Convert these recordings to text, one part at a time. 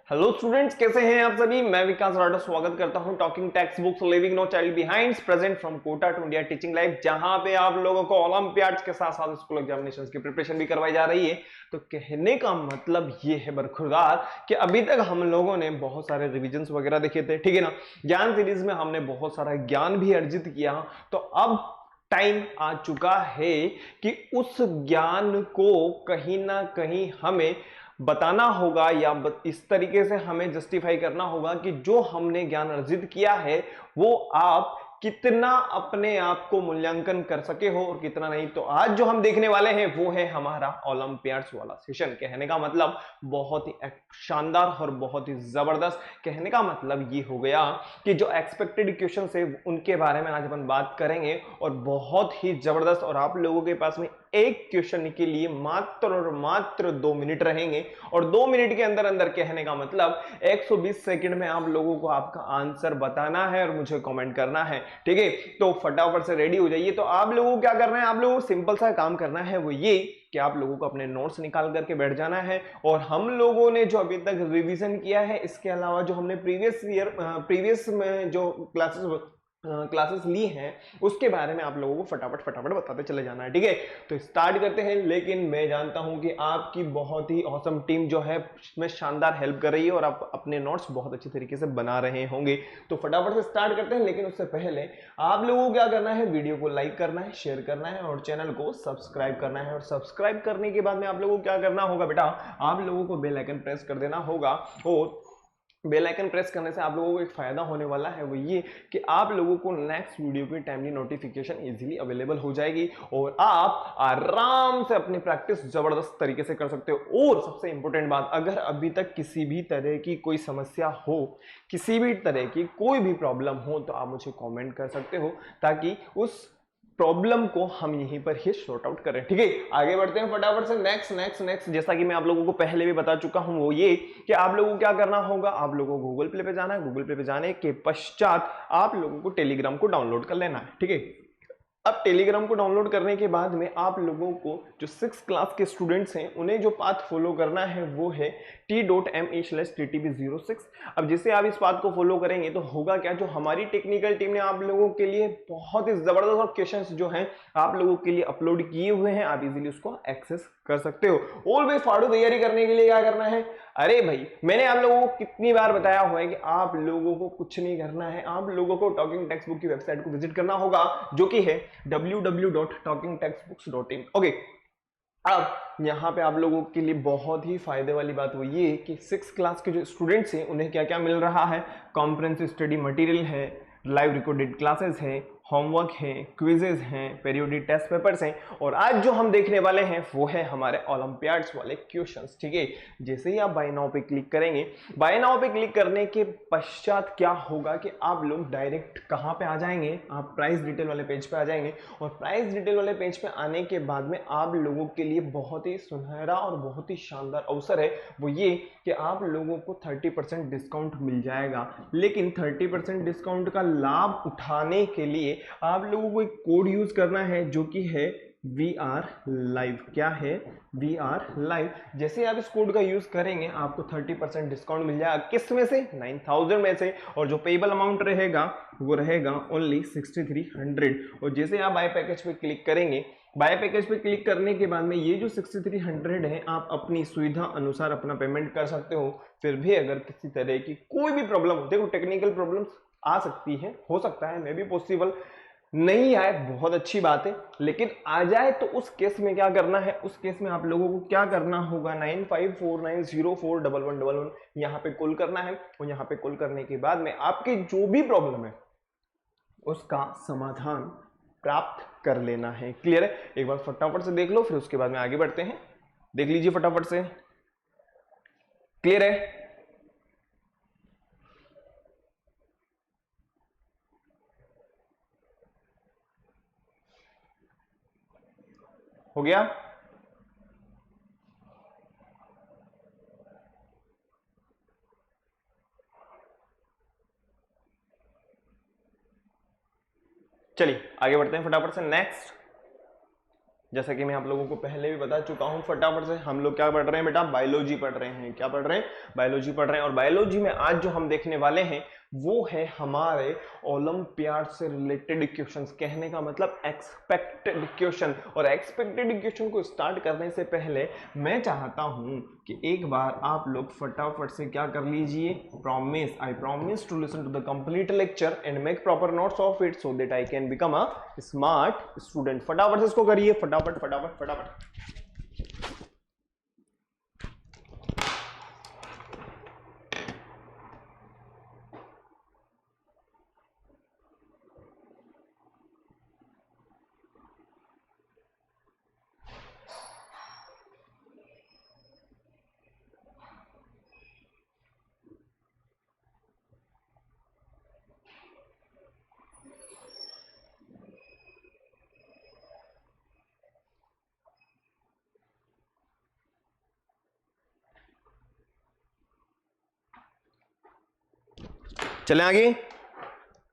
Hello students, कैसे हैं आप सभी। मैं विकास राठौर स्वागत करता हूं talking text books living no child behind present from Kota to India teaching life, जहां पे आप लोगों को ओलंपियाड्स के साथ साथ स्कूल एग्जामिनेशंस की प्रिपरेशन भी करवाई जा रही है। तो कहने का मतलब ये है बरखुरदार कि अभी तक हम लोगों ने बहुत सारे रिविजन्स वगैरह देखे थे, ठीक है ना। ज्ञान सीरीज में हमने बहुत सारा ज्ञान भी अर्जित किया। तो अब टाइम आ चुका है कि उस ज्ञान को कहीं ना कहीं हमें बताना होगा या इस तरीके से हमें जस्टिफाई करना होगा कि जो हमने ज्ञान अर्जित किया है वो आप कितना अपने आप को मूल्यांकन कर सके हो और कितना नहीं। तो आज जो हम देखने वाले हैं वो है हमारा ओलंपियाड्स वाला सेशन। कहने का मतलब बहुत ही शानदार और बहुत ही जबरदस्त। कहने का मतलब ये हो गया कि जो एक्सपेक्टेड क्वेश्चन है उनके बारे में आज अपन बात करेंगे और बहुत ही जबरदस्त। और आप लोगों के पास में एक क्वेश्चन के लिए मात्र और मात्र 2 मिनट रहेंगे और 2 मिनट के अंदर अंदर कहने का मतलब 120 सेकंड में आप लोगों को आपका आंसर बताना है और मुझे कमेंट करना है, ठीक है। तो फटाफट से रेडी हो जाइए। तो आप लोगों को क्या करना है, आप लोगों को सिंपल सा काम करना है, वो ये कि आप लोगों को अपने नोट्स निकाल करके बैठ जाना है। और हम लोगों ने जो अभी तक रिवीजन किया है, इसके अलावा जो हमने प्रीवियस में जो क्लासेस ली हैं उसके बारे में आप लोगों को फटाफट फटाफट बताते चले जाना है, ठीक है। तो स्टार्ट करते हैं। लेकिन मैं जानता हूं कि आपकी बहुत ही औसम टीम जो है में शानदार हेल्प कर रही है और आप अपने नोट्स बहुत अच्छे तरीके से बना रहे होंगे। तो फटाफट से स्टार्ट करते हैं। लेकिन उससे पहले आप लोगों को क्या करना है, वीडियो को लाइक करना है, शेयर करना है और चैनल को सब्सक्राइब करना है। और सब्सक्राइब करने के बाद में आप लोगों को क्या करना होगा बेटा, आप लोगों को बेल आइकन प्रेस कर देना होगा। और बेल आइकन प्रेस करने से आप लोगों को एक फायदा होने वाला है, वो ये कि आप लोगों को नेक्स्ट वीडियो की टाइमली नोटिफिकेशन इजीली अवेलेबल हो जाएगी और आप आराम से अपनी प्रैक्टिस जबरदस्त तरीके से कर सकते हो। और सबसे इंपॉर्टेंट बात, अगर अभी तक किसी भी तरह की कोई समस्या हो, किसी भी तरह की कोई भी प्रॉब्लम हो, तो आप मुझे कमेंट कर सकते हो ताकि उस प्रॉब्लम को हम यहीं पर ही सॉर्ट आउट करें, ठीक है। आगे बढ़ते हैं फटाफट से। नेक्स्ट नेक्स्ट नेक्स्ट, जैसा कि मैं आप लोगों को पहले भी बता चुका हूं, वो ये कि आप लोगों को क्या करना होगा, आप लोगों को गूगल प्ले पे जाना है। गूगल प्ले पे जाने के पश्चात आप लोगों को टेलीग्राम को डाउनलोड कर लेना है, ठीक है। अब टेलीग्राम को डाउनलोड करने के बाद में आप लोगों को जो 6 क्लास के स्टूडेंट्स हैं उन्हें जो पाथ फॉलो करना है वो है t.me/ttb06। अब जैसे आप इस बात को फॉलो करेंगे तो होगा क्या, जो हमारी टेक्निकल टीम ने आप लोगों के लिए बहुत ही जबरदस्त और क्वेश्चंस जो हैं आप लोगों के लिए अपलोड किए हुए हैं, आप इजीली उसको एक्सेस कर सकते हो। ऑलवेज फाड़ू तैयारी करने के लिए क्या करना है, अरे भाई मैंने आप लोगों को कितनी बार बताया हुआ है कि आप लोगों को कुछ नहीं करना है, आप लोगों को टॉकिंग टेक्स्ट बुक की वेबसाइट को विजिट करना होगा जो कि है www.talkingtextbooks.in। ओके, अब यहाँ पे आप लोगों के लिए बहुत ही फायदे वाली बात वो ये कि 6 क्लास के जो स्टूडेंट्स हैं उन्हें क्या क्या मिल रहा है, कॉम्प्रिहेंसिव स्टडी मटेरियल है, लाइव रिकॉर्डेड क्लासेस है, होमवर्क है, क्विजेज हैं, पेरियोडिक टेस्ट पेपर्स हैं। और आज जो हम देखने वाले हैं वो है हमारे ओलंपियाड्स वाले क्वेश्चंस, ठीक है। जैसे ही आप बाय नाउ पे क्लिक करेंगे, बाय नाउ पे क्लिक करने के पश्चात क्या होगा कि आप लोग डायरेक्ट कहाँ पे आ जाएंगे, आप प्राइस डिटेल वाले पेज पे आ जाएंगे। और प्राइस डिटेल वाले पेज पे आने के बाद में आप लोगों के लिए बहुत ही सुनहरा और बहुत ही शानदार अवसर है, वो ये कि आप लोगों को 30% डिस्काउंट मिल जाएगा। लेकिन 30% डिस्काउंट का लाभ उठाने के लिए आप लोगों को एक कोड यूज करना है जो कि है VR लाइव। क्या है, VR लाइव। जैसे आप इस कोड का यूज करेंगे आपको 30% डिस्काउंट मिल जाएगा। किस में से, 9000 में से। और जो पेबल अमाउंट रहेगा वो रहेगा ओनली 6300। और जैसे आप बाय पैकेज पे क्लिक करेंगे, बाय पैकेज पे क्लिक करने के बाद में ये जो 6300 है आप अपनी सुविधा अनुसार अपना पेमेंट कर सकते हो। फिर भी अगर किसी तरह की कोई भी प्रॉब्लम हो, देखो टेक्निकल प्रॉब्लम्स आ सकती है, हो सकता है मे भी पॉसिबल नहीं आए, बहुत अच्छी बात है। लेकिन आ जाए तो उस केस में क्या करना है, उस केस में आप लोगों को क्या करना होगा, 9549041111 यहाँ पे कॉल करना है। और यहाँ पे कॉल करने के बाद में आपकी जो भी प्रॉब्लम है उसका समाधान प्राप्त कर लेना है। क्लियर है, एक बार फटाफट से देख लो फिर उसके बाद में आगे बढ़ते हैं। देख लीजिए फटाफट से, क्लियर है। हो गया, चलिए आगे बढ़ते हैं फटाफट से। नेक्स्ट, जैसा कि मैं आप लोगों को पहले भी बता चुका हूं, फटाफट से हम लोग क्या पढ़ रहे हैं बेटा, बायोलॉजी पढ़ रहे हैं। क्या पढ़ रहे हैं? बायोलॉजी पढ़ रहे हैं। और बायोलॉजी में आज जो हम देखने वाले हैं वो है हमारे ओलंपियाड से रिलेटेड क्वेश्चंस, कहने का मतलब एक्सपेक्टेड क्वेश्चन। और एक्सपेक्टेड क्वेश्चन को स्टार्ट करने से पहले मैं चाहता हूं कि एक बार आप लोग फटाफट से क्या कर लीजिए, promise, I promise to listen to the complete lecture and make proper notes of it so that I can become a smart student. फटाफट से इसको करिए, फटाफट फटाफट फटाफट। चले आगे।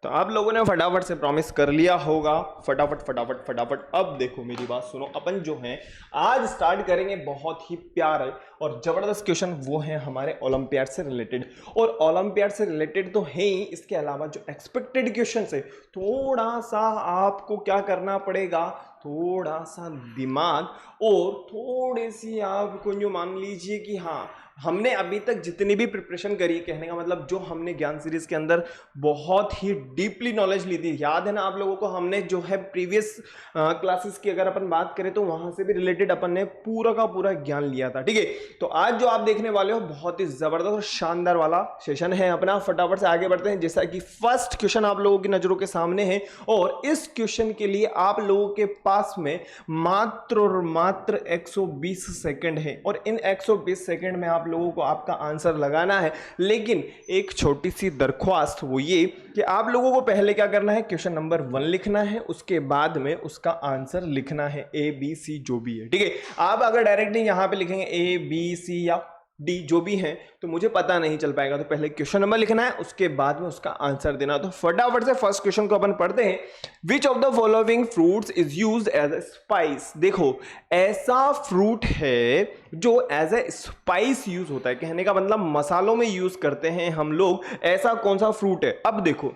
तो आप लोगों ने फटाफट से प्रॉमिस कर लिया होगा, फटाफट फटाफट फटाफट। अब देखो मेरी बात सुनो, अपन जो है आज स्टार्ट करेंगे बहुत ही प्यारे और जबरदस्त क्वेश्चन, वो है हमारे ओलंपियाड से रिलेटेड। और ओलंपियाड से रिलेटेड तो है ही, इसके अलावा जो एक्सपेक्टेड क्वेश्चन है थोड़ा सा आपको क्या करना पड़ेगा, थोड़ा सा दिमाग और थोड़ी सी आपको जो मान लीजिए कि हाँ हमने अभी तक जितनी भी प्रिपरेशन करी, कहने का मतलब जो हमने ज्ञान सीरीज के अंदर बहुत ही डीपली नॉलेज ली थी, याद है ना आप लोगों को, हमने जो है प्रीवियस क्लासेस की अगर अपन बात करें तो वहां से भी रिलेटेड अपन ने पूरा का पूरा ज्ञान लिया था। ठीक है, तो आज जो आप देखने वाले हो बहुत ही जबरदस्त और शानदार वाला सेशन है अपना। फटाफट से आगे बढ़ते हैं। जैसा कि फर्स्ट क्वेश्चन आप लोगों की नजरों के सामने है और इस क्वेश्चन के लिए आप लोगों के पास में मात्र और मात्र 120 सेकंड है और इन 120 सेकंड में आप लोगों को आपका आंसर लगाना है। लेकिन एक छोटी सी दरख्वास्त, वो ये कि आप लोगों को पहले क्या करना है, क्वेश्चन नंबर 1 लिखना है, उसके बाद में उसका आंसर लिखना है, ए बी सी जो भी है। ठीक है, आप अगर डायरेक्टली यहां पे लिखेंगे ए बी सी या डी जो भी है तो मुझे पता नहीं चल पाएगा, तो पहले क्वेश्चन नंबर लिखना है, उसके बाद में उसका आंसर देना। तो फटाफट से फर्स्ट क्वेश्चन को अपन पढ़ते हैं। Which of the following fruits is used as a spice. देखो ऐसा फ्रूट है जो एज ए स्पाइस यूज होता है, कहने का मतलब मसालों में यूज करते हैं हम लोग, ऐसा कौन सा फ्रूट है। अब देखो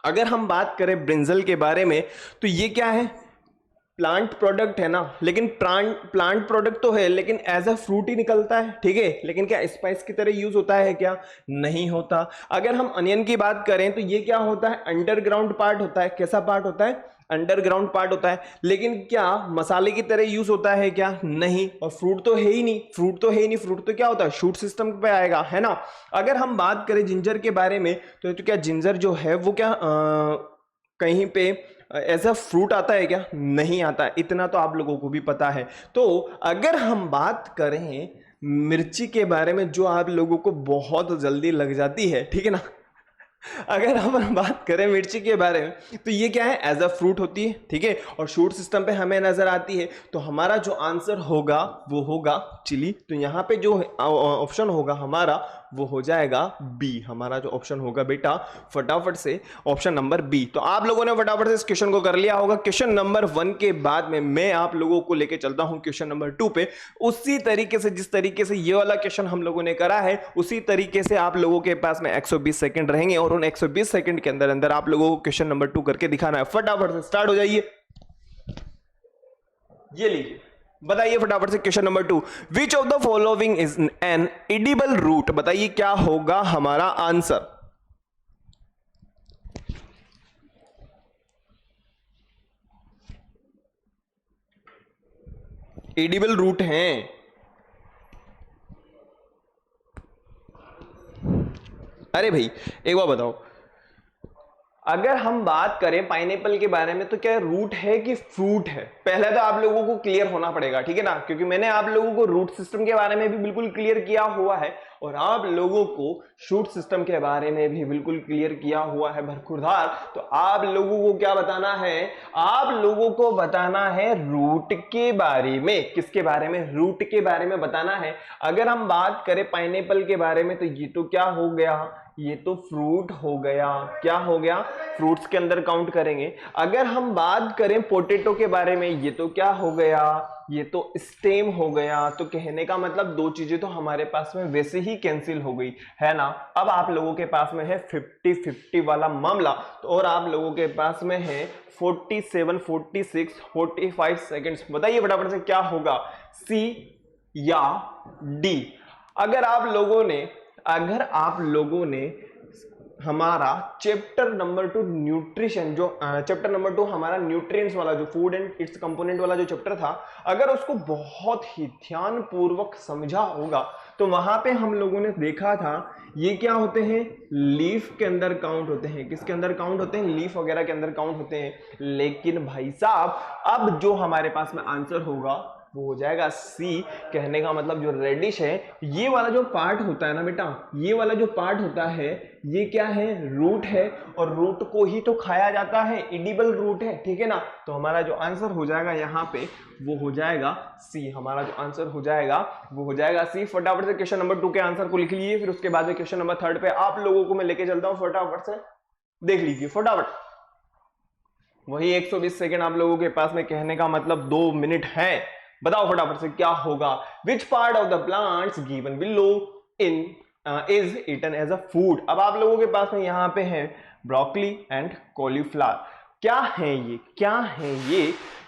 अगर हम बात करें ब्रिंजल के बारे में तो ये क्या है, प्लांट प्रोडक्ट है ना, लेकिन प्लांट प्रोडक्ट तो है लेकिन एज अ फ्रूट ही निकलता है। ठीक है, लेकिन क्या स्पाइस की तरह यूज होता है क्या, नहीं होता। अगर हम अनियन की बात करें तो ये क्या होता है, अंडरग्राउंड पार्ट होता है। कैसा पार्ट होता है, अंडरग्राउंड पार्ट होता है। लेकिन क्या मसाले की तरह यूज होता है क्या, नहीं। और फ्रूट तो है ही नहीं, फ्रूट तो है ही नहीं, फ्रूट तो क्या होता है, शूट सिस्टम पे आएगा, है ना। अगर हम बात करें जिंजर के बारे में तो क्या जिंजर जो है वो क्या कहीं पे एज अ फ्रूट आता है क्या, नहीं आता। इतना तो आप लोगों को भी पता है। तो अगर हम बात करें मिर्ची के बारे में जो आप लोगों को बहुत जल्दी लग जाती है, ठीक है ना, अगर हम बात करें मिर्ची के बारे में तो ये क्या है, एज अ फ्रूट होती है। ठीक है, और शूट सिस्टम पे हमें नजर आती है। तो हमारा जो आंसर होगा वो होगा चिली। तो यहाँ पे जो ऑप्शन होगा हमारा वो हो जाएगा बी। हमारा जो ऑप्शन होगा बेटा फटाफट से ऑप्शन नंबर बी। तो आप लोगों ने फटाफट से इस क्वेश्चन को कर लिया होगा। क्वेश्चन नंबर 1 के बाद में मैं आप लोगों को लेके चलता हूं क्वेश्चन नंबर 2 पे। उसी तरीके से जिस तरीके से ये वाला क्वेश्चन हम लोगों ने करा है उसी तरीके से आप लोगों के पास में 120 सेकंड रहेंगे और उन 120 सेकंड के अंदर अंदर आप लोगों को क्वेश्चन नंबर 2 करके दिखाना है। फटाफट से स्टार्ट हो जाइए। ये लीजिए, बताइए फटाफट से question number 2। Which of the following is an edible root. बताइए क्या होगा हमारा आंसर। एडिबल रूट हैं। अरे भाई एक बार बताओ, अगर हम बात करें पाइनएप्पल के बारे में तो क्या रूट है कि फ्रूट है, पहले तो आप लोगों को क्लियर होना पड़ेगा। ठीक है ना, क्योंकि मैंने आप लोगों को रूट सिस्टम के बारे में भी बिल्कुल क्लियर किया हुआ है और आप लोगों को शूट सिस्टम के बारे में भी बिल्कुल क्लियर किया हुआ है भरखुरदार। तो आप लोगों को क्या बताना है, आप लोगों को बताना है रूट के बारे में। किसके बारे में, रूट के बारे में बताना है। अगर हम बात करें पाइनएप्पल के बारे में तो ये तो क्या हो गया, ये तो फ्रूट हो गया। क्या हो गया? फ्रूट्स के अंदर काउंट करेंगे। अगर हम बात करें पोटैटो के बारे में, ये तो क्या हो गया? ये तो स्टेम हो गया। तो कहने का मतलब दो चीजें तो हमारे पास में वैसे ही कैंसिल हो गई है ना। अब आप लोगों के पास में है 50-50 वाला मामला, तो और आप लोगों के पास में है 47, 46, 45 सेकेंड्स। बताइए फटाफट से क्या होगा, सी या डी? अगर आप लोगों ने हमारा चैप्टर नंबर 2 न्यूट्रिशन, जो चैप्टर नंबर 2 हमारा न्यूट्रिएंट्स वाला, जो फूड एंड इट्स कंपोनेंट वाला जो चैप्टर था, अगर उसको बहुत ही ध्यान पूर्वक समझा होगा तो वहां पे हम लोगों ने देखा था ये क्या होते हैं, लीफ के अंदर काउंट होते हैं। किसके अंदर काउंट होते हैं? लीफ वगैरह के अंदर काउंट होते हैं। लेकिन भाई साहब अब जो हमारे पास में आंसर होगा वो हो जाएगा सी। कहने का मतलब जो रेडिश है, ये वाला जो पार्ट होता है ना बेटा, ये वाला जो पार्ट होता है ये क्या है? रूट है, और रूट को ही तो खाया जाता है, एडिबल रूट है, ठीक है ना। तो हमारा जो आंसर हो जाएगा यहाँ पे वो हो जाएगा सी। हमारा जो आंसर हो जाएगा वो हो जाएगा सी। फटाफट से क्वेश्चन नंबर 2 के आंसर को लिख लीजिए, फिर उसके बाद में क्वेश्चन नंबर 3 पे आप लोगों को मैं लेके चलता हूं। फटाफट से देख लीजिए, फटाफट। वही 120 सेकेंड आप लोगों के पास में, कहने का मतलब 2 मिनट है। बताओ फटाफट से क्या होगा। Which part of the plants given below in is eaten as a food? अब आप लोगों के पास में यहाँ पे है ब्रोकली एंड कॉलीफ्लावर। क्या है ये? क्या है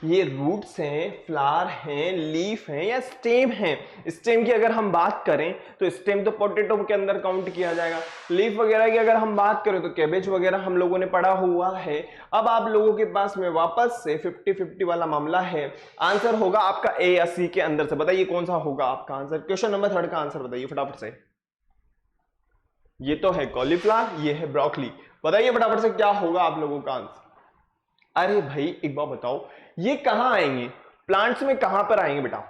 ये रूट्स हैं, फ्लावर हैं, लीफ हैं या स्टेम हैं? स्टेम की अगर हम बात करें तो स्टेम तो पोटैटो के अंदर काउंट किया जाएगा। लीफ वगैरह की अगर हम बात करें तो कैबेज वगैरह हम लोगों ने पढ़ा हुआ है। अब आप लोगों के पास में वापस से 50-50 वाला मामला है। आंसर होगा आपका ए या सी के अंदर से। बताइए कौन सा होगा आपका आंसर। क्वेश्चन नंबर 3 का आंसर बताइए फटाफट से। ये तो है कॉलीफ्लावर, ये है ब्रोकली। बताइए फटाफट से क्या होगा आप लोगों का आंसर। अरे भाई एक बात बताओ, ये कहां आएंगे? प्लांट्स में कहां पर आएंगे बेटा?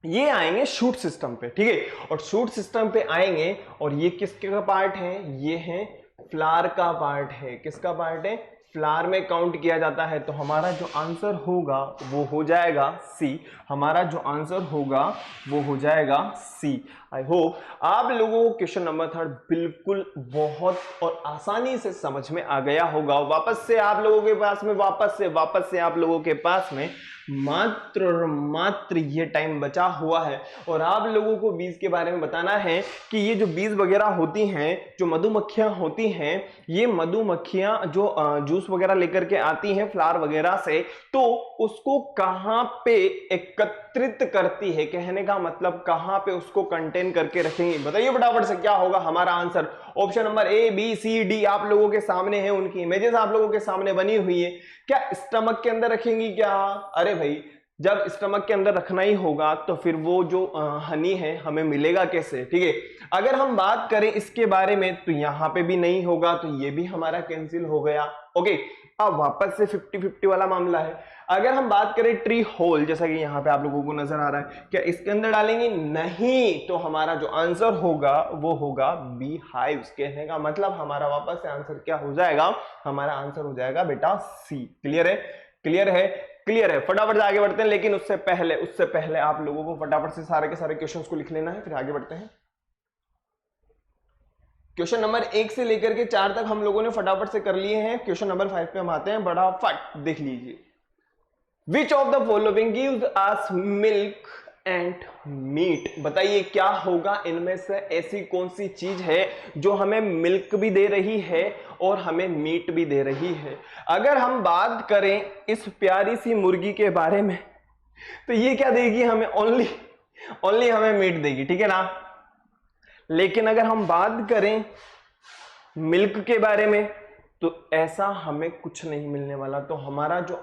ये आएंगे शूट सिस्टम पे, ठीक है। और शूट सिस्टम पे आएंगे, और ये किसके का पार्ट है? ये है फ्लावर का पार्ट है। किसका पार्ट है? फ्लावर में काउंट किया जाता है। तो हमारा जो आंसर होगा वो हो जाएगा सी। हमारा जो आंसर होगा वो हो जाएगा सी। आई होप आप लोगों को क्वेश्चन नंबर 3 बिल्कुल बहुत और आसानी से समझ में आ गया होगा। वापस से आप लोगों के पास में वापस से आप लोगों के पास में मात्र और मात्र ये टाइम बचा हुआ है, और आप लोगों को बीज के बारे में बताना है कि ये जो बीज वगैरह होती हैं, जो मधुमक्खियां होती हैं, ये मधुमक्खियां जो जूस वगैरह लेकर के आती हैं फ्लावर वगैरह से, तो उसको कहां पे एकत्रित करती है? कहने का मतलब कहां पे उसको कंटेन करके रखेंगे? बताइए फटाफट से क्या होगा हमारा answer. Option number A, B, C, D आप लोगों के सामने है, उनकी इमेजेस आप लोगों के सामने बनी हुई है। क्या स्टमक के अंदर रखेंगी क्या? अरे भाई जब स्टमक के अंदर रखना ही होगा तो फिर वो जो हनी है हमें मिलेगा कैसे, ठीक है। अगर हम बात करें इसके बारे में तो यहां पे भी नहीं होगा, तो ये भी हमारा कैंसिल हो गया। ओके, अब वापस से 50-50 वाला मामला है। अगर हम बात करें ट्री होल, जैसा कि यहाँ पे आप लोगों को नजर आ रहा है, क्या इसके अंदर डालेंगे? नहीं। तो हमारा जो आंसर होगा वो होगा बी हाइव्स। कहने का मतलब हमारा वापस से आंसर क्या हो जाएगा? हमारा आंसर हो जाएगा बेटा सी। क्लियर है? क्लियर है? क्लियर है। फटाफट से आगे बढ़ते हैं, लेकिन उससे पहले आप लोगों को फटाफट से सारे के सारे क्वेश्चंस को लिख लेना है, फिर आगे बढ़ते हैं। क्वेश्चन नंबर 1 से लेकर के 4 तक हम लोगों ने फटाफट से कर लिए हैं। क्वेश्चन नंबर 5 पे हम आते हैं, बड़ा फट देख लीजिए। Which of the following gives us milk and meat? बताइए क्या होगा इनमें से ऐसी कौन सी चीज है जो हमें मिल्क भी दे रही है और हमें मीट भी दे रही है? अगर हम बात करें इस प्यारी सी मुर्गी के बारे में तो ये क्या देगी हमें? ओनली हमें मीट देगी, ठीक है ना। लेकिन अगर हम बात करें मिल्क के बारे में तो ऐसा हमें कुछ नहीं मिलने वाला। तो हमारा जो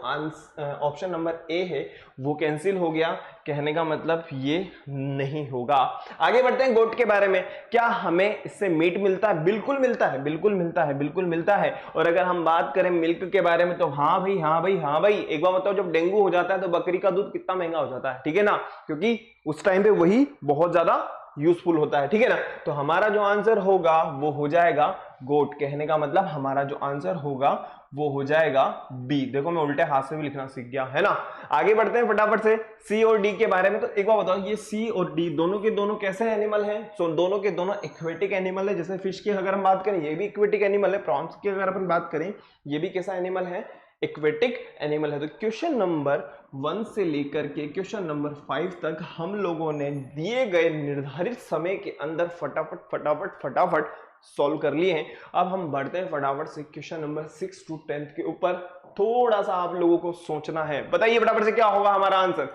ऑप्शन नंबर ए है वो कैंसिल हो गया। कहने का मतलब ये नहीं होगा। आगे बढ़ते हैं गोट के बारे में। क्या हमें इससे मीट मिलता है? बिल्कुल मिलता है, बिल्कुल मिलता है, बिल्कुल मिलता है। और अगर हम बात करें मिल्क के बारे में तो हाँ भाई, हाँ भाई, हाँ भाई। एक बार बताओ, जब डेंगू हो जाता है तो बकरी का दूध कितना महंगा हो जाता है, ठीक है ना, क्योंकि उस टाइम पे वही बहुत ज्यादा यूजफुल होता है, ठीक है ना। तो हमारा जो आंसर होगा वो हो जाएगा गोट। कहने का मतलब हमारा जो आंसर होगा वो हो जाएगा बी। देखो मैं उल्टे हाथ से भी लिखना सीख गया, है ना। आगे बढ़ते हैं फटाफट से सी और डी के बारे में। तो एक बार बताओ, ये सी और डी दोनों के दोनों कैसे एनिमल हैं? सो दोनों के दोनों इक्वेटिक एनिमल है। जैसे फिश की अगर हम बात करें ये भी इक्वेटिक एनिमल है, प्रॉन्स की अगर अपन बात करें ये भी कैसा एनिमल है? इक्वेटिक एनिमल है। तो क्वेश्चन नंबर 1 से लेकर के क्वेश्चन नंबर 5 तक हम लोगों ने दिए गए निर्धारित समय के अंदर फटाफट फटाफट फटाफट सॉल्व कर लिए हैं। अब हम बढ़ते हैं फटाफट से क्वेश्चन नंबर 6 to 10 के ऊपर। थोड़ा सा आप लोगों को सोचना है। बताइए फटाफट से क्या होगा हमारा answer.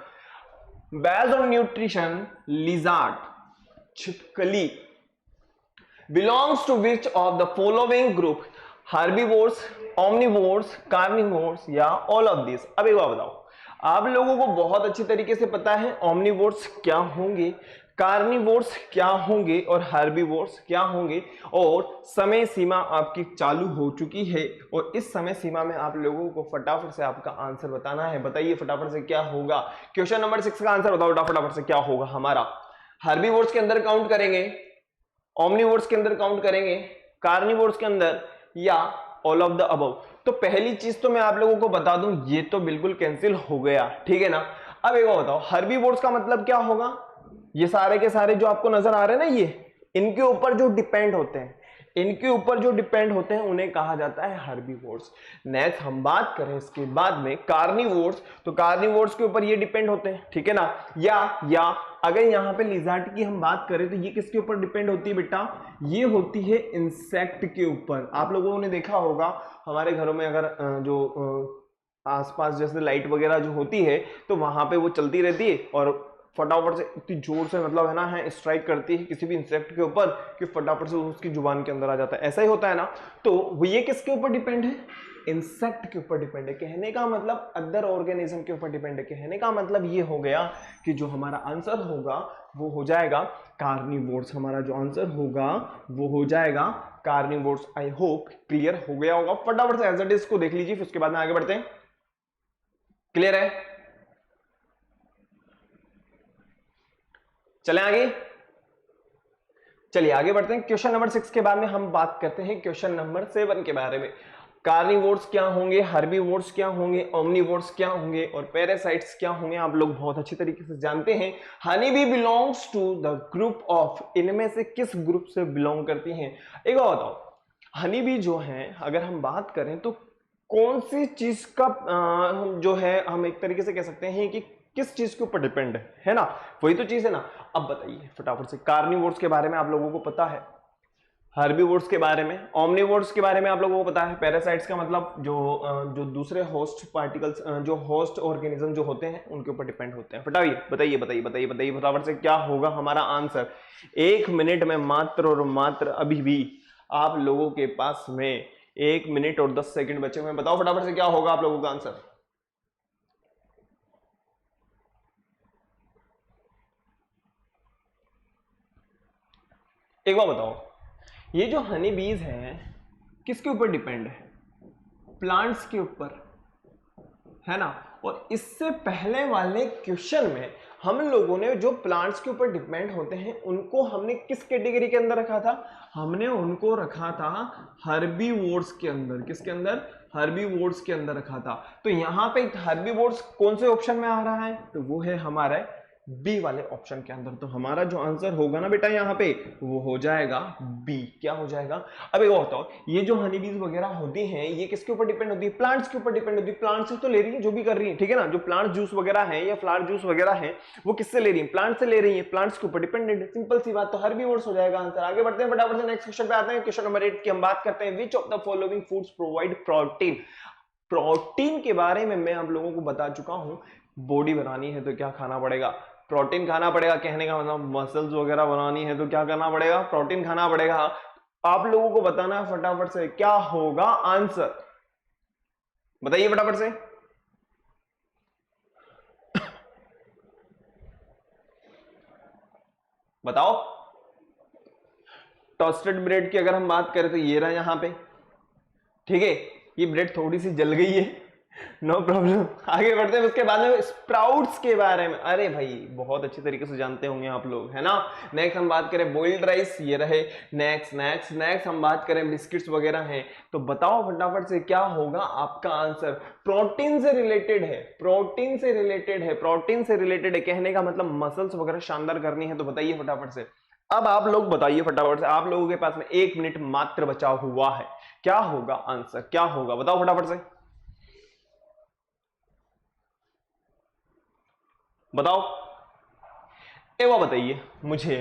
Based on nutrition lizard, छिपकली, belongs to which of the following group? herbivores, omnivores, carnivores या all of these? अब एक बार बताओ, आप लोगों को बहुत अच्छी तरीके से पता है omnivores क्या होंगे, कार्निवोर्स क्या होंगे और हर्बीवोर्स क्या होंगे, और समय सीमा आपकी चालू हो चुकी है और इस समय सीमा में आप लोगों को फटाफट से आपका आंसर बताना है। बताइए फटाफट से क्या होगा। क्वेश्चन नंबर 6 का आंसर बताओ फटाफट से क्या होगा हमारा। हर्बीवोर्स के अंदर काउंट करेंगे, ओमनिवोर्स के अंदर काउंट करेंगे, कार्निवोर्स के अंदर, या ऑल ऑफ द अबव? तो पहली चीज तो मैं आप लोगों को बता दूं, ये तो बिल्कुल कैंसिल हो गया, ठीक है ना। अब एक बात बताओ, हर्बीवोर्स का मतलब क्या होगा? ये सारे के सारे जो आपको नजर आ रहे हैं ना, ये इनके ऊपर जो डिपेंड होते हैं, इनके ऊपर जो डिपेंड होते हैं उन्हें कहा जाता है हर्बीवोर्स। नेक्स्ट हम बात करें इसके बाद में कार्निवोर्स, तो कार्निवोर्स के ऊपर ये डिपेंड होते हैं, ठीक है ना। या अगर यहाँ पे लिजार्ड की हम बात करें तो ये किसके ऊपर डिपेंड होती है बेटा? ये होती है इंसेक्ट के ऊपर। आप लोगों ने देखा होगा हमारे घरों में अगर जो आसपास जैसे लाइट वगैरह जो होती है तो वहां पे वो चलती रहती है और फटाफट से इतनी जोर से मतलब है ना है स्ट्राइक करती है किसी भी इंसेक्ट के ऊपर कि फटाफट से उसकी जुबान के अंदर आ जाता है। ऐसा ही होता है ना। तो ये किसके ऊपर डिपेंड है? इंसेक्ट के ऊपर डिपेंड है। कहने का मतलब अदर ऑर्गेनिज्म के ऊपर डिपेंड है। कहने का मतलब ये हो गया कि जो हमारा आंसर होगा वो हो जाएगा कार्निवोर्स। हमारा जो आंसर होगा वो हो जाएगा कार्निवोर्स। आई होप क्लियर हो गया होगा। फटाफट से एज इट इज को देख लीजिए, फिर उसके बाद में आगे बढ़ते हैं। क्लियर है? चलें आगे, चलिए आगे बढ़ते हैं। क्वेश्चन नंबर 6 के बाद में हम बात करते हैं क्वेश्चन नंबर 7 के बारे में। कार्निवोर्स क्या होंगे, हर्बीवोर्स क्या होंगे, ओमनिवोर्स क्या होंगे और पैरासाइट्स क्या होंगे, आप लोग बहुत अच्छी तरीके से जानते हैं। Honey bee belongs to the group of, इनमें से किस ग्रुप से बिलोंग करती हैं? एक बात बताओ, हनी बी जो है अगर हम बात करें तो कौन सी चीज का जो है हम एक तरीके से कह सकते हैं कि किस चीज के ऊपर डिपेंड है ना, वही तो चीज है ना। अब बताइए फटाफट से, कार्निवोर्स के बारे में आप लोगों को पता है, हर्बीवोर्स के बारे में, ओमनिवोर्स के बारे में आप लोगों को पता है, पैरासाइट्स का मतलब जो दूसरे होस्ट पार्टिकल्स जो होस्ट ऑर्गेनिज्म जो होते हैं उनके ऊपर डिपेंड होते हैं। बताइए बताइए बताइए बताइए बताइए फटाफट से क्या होगा हमारा आंसर। 1 मिनट में मात्र और मात्र अभी भी आप लोगों के पास में 1 मिनट और 10 सेकंड बचे हुए हैं। बताओ फटाफट से क्या होगा आप लोगों का आंसर। एक बार बताओ, ये जो हनी बीज हैं किसके ऊपर डिपेंड है? प्लांट्स के ऊपर, है ना। और इससे पहले वाले क्वेश्चन में हम लोगों ने जो प्लांट्स के ऊपर डिपेंड होते हैं उनको हमने किस कैटेगरी के अंदर रखा था? हमने उनको रखा था हर्बीवोर्स के अंदर। किसके अंदर? हर्बीवोर्स के अंदर रखा था। तो यहां पे हर्बीवोर्स कौन से ऑप्शन में आ रहा है? तो वो है हमारा बी वाले ऑप्शन के अंदर। तो हमारा जो आंसर होगा ना बेटा यहाँ पे वो हो जाएगा बी। क्या हो जाएगा? अब एक बताओ, ये जो हनी बीज वगैरह होती हैं ये किसके ऊपर डिपेंड होती है? प्लांट्स के ऊपर डिपेंड होती है। प्लांट से तो ले रही है जो भी कर रही है, ठीक है ना। जो प्लांट जूस वगैरह है या फ्लावर जूस वगैरह है वो किससे ले रही है? प्लांट से ले रही है। प्लांट्स के ऊपर डिपेंडेंट, सिंपल सी बात। तो हर्बीवोर्स हो जाएगा आंसर। आगे बढ़ते हैं फटाफट से नेक्स्ट क्वेश्चन पे आते हैं। क्वेश्चन नंबर 8 की हम बात करते हैं। Which of the following foods provide protein? Protein के बारे में मैं आप लोगों को बता चुका हूं। बॉडी बनानी है तो क्या खाना पड़ेगा? प्रोटीन खाना पड़ेगा। कहने का मतलब मसल्स वगैरह बनानी है तो क्या करना पड़ेगा? प्रोटीन खाना पड़ेगा। आप लोगों को बताना है फटाफट से क्या होगा आंसर। बताइए फटाफट से। बताओ। टोस्टेड ब्रेड की अगर हम बात करें तो ये रहा यहां पे, ठीक है। ये ब्रेड थोड़ी सी जल गई है नो प्रॉब्लम, आगे बढ़ते हैं। उसके बाद में स्प्राउट्स के बारे में, अरे भाई बहुत अच्छी तरीके से जानते होंगे आप लोग, है ना। नेक्स्ट हम बात करें बॉइल्ड राइस, ये रहे। नेक्स्ट नेक्स्ट नेक्स्ट हम बात करें बिस्किट्स वगैरह हैं। तो बताओ फटाफट से क्या होगा आपका आंसर। प्रोटीन से रिलेटेड है, प्रोटीन से रिलेटेड है, प्रोटीन से रिलेटेड है, कहने का मतलब मसल्स वगैरह शानदार करनी है। तो बताइए फटाफट से, अब आप लोग बताइए फटाफट से, आप लोगों के पास में 1 मिनट मात्र बचा हुआ है। क्या होगा आंसर, क्या होगा, बताओ फटाफट से, बताओ। एक बार बताइए मुझे,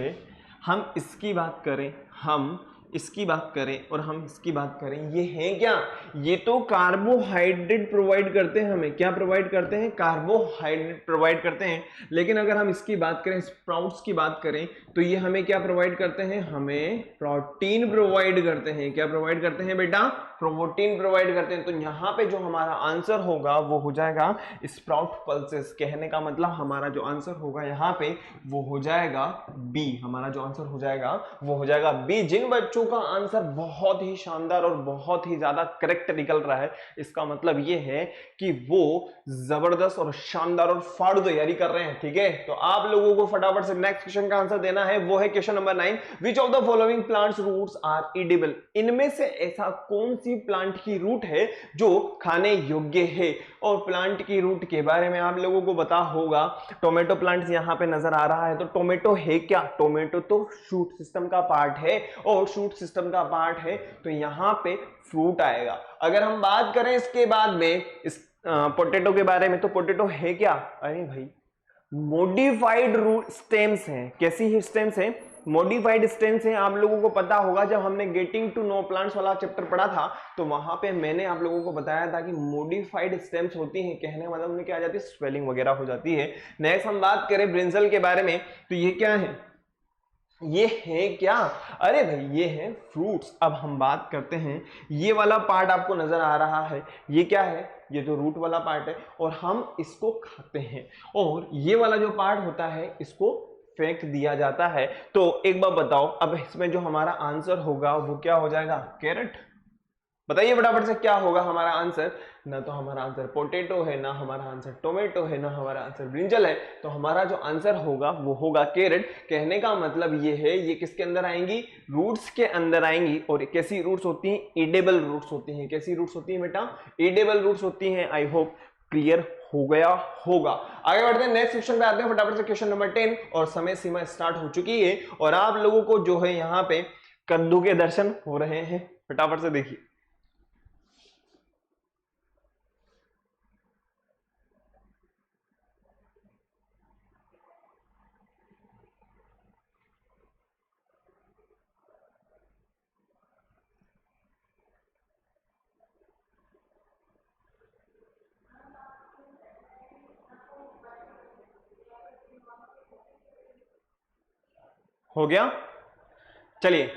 हम इसकी बात करें, हम इसकी बात करें और हम इसकी बात करें, ये है क्या, ये तो कार्बोहाइड्रेट प्रोवाइड करते हैं हमें। क्या प्रोवाइड करते हैं, कार्बोहाइड्रेट प्रोवाइड करते हैं। लेकिन अगर हम इसकी बात करें, स्प्राउट्स की बात करें, तो ये हमें क्या प्रोवाइड करते हैं, हमें प्रोटीन प्रोवाइड करते हैं। क्या प्रोवाइड करते हैं बेटा, प्रोटीन प्रोवाइड करते हैं। तो यहाँ पे जो हमारा आंसर होगा वो हो जाएगा स्प्राउट पल्सेस। कहने का मतलब हमारा जो आंसर होगा यहाँ पे वो हो जाएगा बी। हमारा जो आंसर हो जाएगा वो हो जाएगा बी। जिन बच्चों का आंसर बहुत ही शानदार और बहुत ही ज्यादा करेक्ट निकल रहा है, इसका मतलब ये है कि वो जबरदस्त और शानदार और फाड़ू तैयारी कर रहे हैं, ठीक है। तो आप लोगों को फटाफट से नेक्स्ट क्वेश्चन का आंसर देना है, वो है question number 9। Which of the following plants roots are edible. इनमें से ऐसा कौन सी प्लांट की रूट है जो खाने योग्य है। और प्लांट की रूट के बारे में आप लोगों को पता होगा, टोमेटो प्लांट यहां पे नजर आ रहा है। तो टोमेटो है क्या, टोमेटो तो शूट सिस्टम का पार्ट है, और शूट सिस्टम का पार्ट है तो यहां पे फ्रूट आएगा। अगर हम बात करें इसके बाद में इस पोटैटो के बारे में, तो पोटैटो है क्या, अरे भाई मॉडिफाइड रूट स्टेम्स हैं। कैसी स्टेम्स हैं, मॉडिफाइड स्टेम्स हैं। आप लोगों को पता होगा जब हमने गेटिंग टू नो प्लांट्स वाला चैप्टर पढ़ा था, तो वहां पे मैंने आप लोगों को बताया था कि मॉडिफाइड स्टेम्स होती हैं, कहने का मतलब उनमें क्या आ जाती है, स्वेलिंग वगैरह हो जाती है। नेक्स्ट हम बात करें ब्रिंजल के बारे में, तो ये क्या है, ये है क्या, अरे भाई ये है फ्रूट्स। अब हम बात करते हैं, ये वाला पार्ट आपको नजर आ रहा है, ये क्या है, ये तो रूट वाला पार्ट है और हम इसको खाते हैं। और ये वाला जो पार्ट होता है इसको फेंक दिया जाता है। तो एक बार बताओ, अब इसमें जो हमारा आंसर होगा वो क्या हो जाएगा, कैरेट। बताइए फटाफट से क्या होगा हमारा आंसर। ना तो हमारा आंसर पोटैटो है, ना हमारा आंसर टोमेटो है, ना हमारा आंसर ब्रिंजल है। तो हमारा जो आंसर होगा वो होगा कैरेट। कहने का मतलब ये है, ये किसके अंदर आएंगी, रूट्स के अंदर आएंगी। और कैसी रूट्स होती हैं, एडेबल रूट्स होती हैं। कैसी रूट्स होती हैं बेटा, एडेबल रूट्स होती हैं। आई होप क्लियर हो गया होगा। आगे बढ़ते हैं, नेक्स्ट क्वेश्चन पे आते हैं फटाफट से, क्वेश्चन नंबर 10। और समय सीमा स्टार्ट हो चुकी है और आप लोगों को जो है यहाँ पे कद्दू के दर्शन हो रहे हैं। फटाफट से देखिए, हो गया। चलिए,